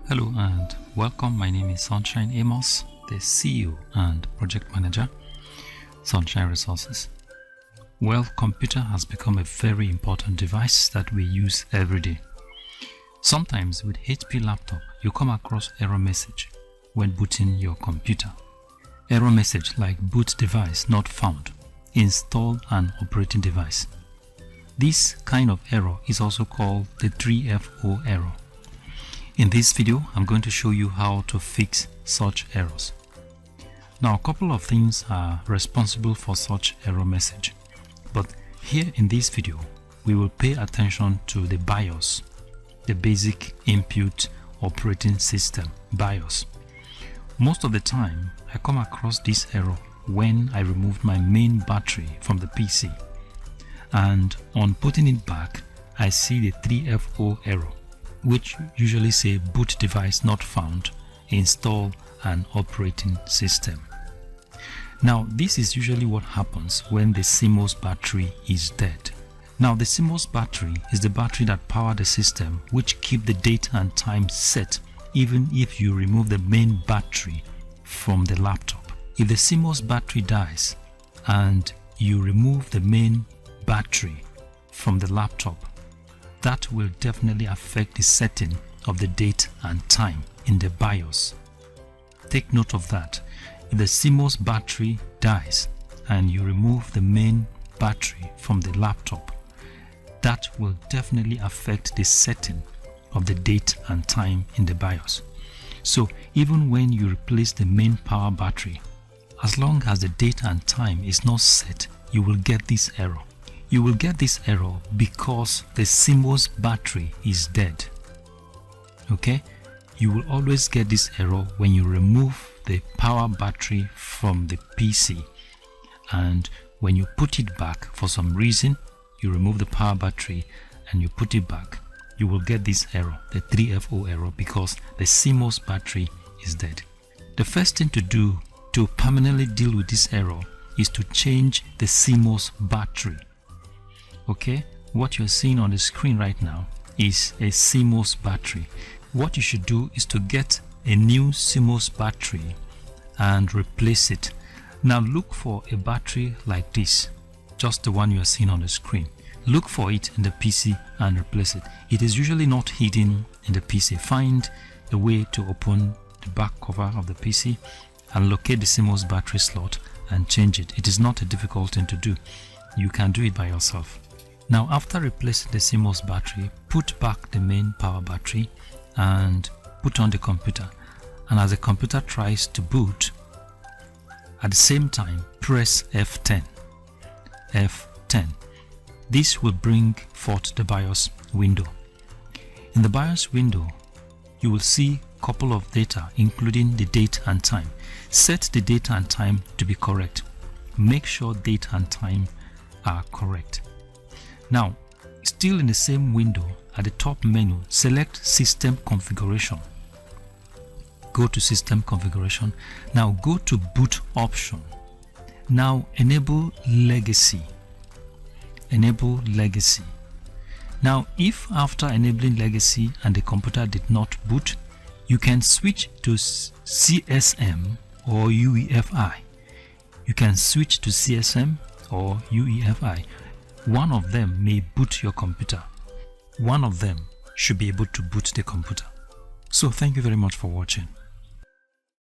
Hello and welcome. My name is Sunshine Amos, the CEO and Project Manager, Sunshine Resources. Well, computer has become a very important device that we use every day. Sometimes with HP laptop, you come across error message when booting your computer. Error message like boot device not found, install an operating device. This kind of error is also called the 3FO error. In this video, I'm going to show you how to fix such errors. Now, a couple of things are responsible for such error message, but here in this video, we will pay attention to the BIOS, the basic input operating system, BIOS. Most of the time, I come across this error when I removed my main battery from the PC, and on putting it back, I see the 3FO error, which usually say boot device not found, install an operating system. Now, this is usually what happens when the CMOS battery is dead. Now, the CMOS battery is the battery that powers the system, which keep the date and time set even if you remove the main battery from the laptop. If the CMOS battery dies and you remove the main battery from the laptop, that will definitely affect the setting of the date and time in the BIOS. Take note of that. If the CMOS battery dies and you remove the main battery from the laptop, that will definitely affect the setting of the date and time in the BIOS. So even when you replace the main power battery, as long as the date and time is not set, you will get this error. You will get this error because the CMOS battery is dead. Okay? You will always get this error when you remove the power battery from the PC, and when you put it back for some reason, you remove the power battery and you put it back, you will get this error, the 3FO error, because the CMOS battery is dead. The first thing to do to permanently deal with this error is to change the CMOS battery. Okay, what you're seeing on the screen right now is a CMOS battery. What you should do is to get a new CMOS battery and replace it. Now look for a battery like this, just the one you are seeing on the screen. Look for it in the PC and replace it. It is usually not hidden in the PC. Find a way to open the back cover of the PC and locate the CMOS battery slot and change it. It is not a difficult thing to do. You can do it by yourself. Now, after replacing the CMOS battery, put back the main power battery and put on the computer. And as the computer tries to boot, at the same time, press F10. F10. This will bring forth the BIOS window. In the BIOS window, you will see a couple of data, including the date and time. Set the date and time to be correct. Make sure date and time are correct. Now, still in the same window, at the top menu, select System Configuration. Go to System Configuration. Now go to Boot option. Now enable Legacy. Enable Legacy. Now, if after enabling Legacy and the computer did not boot, you can switch to CSM or UEFI. You can switch to CSM or UEFI. One of them may boot your computer. One of them should be able to boot the computer. So thank you very much for watching.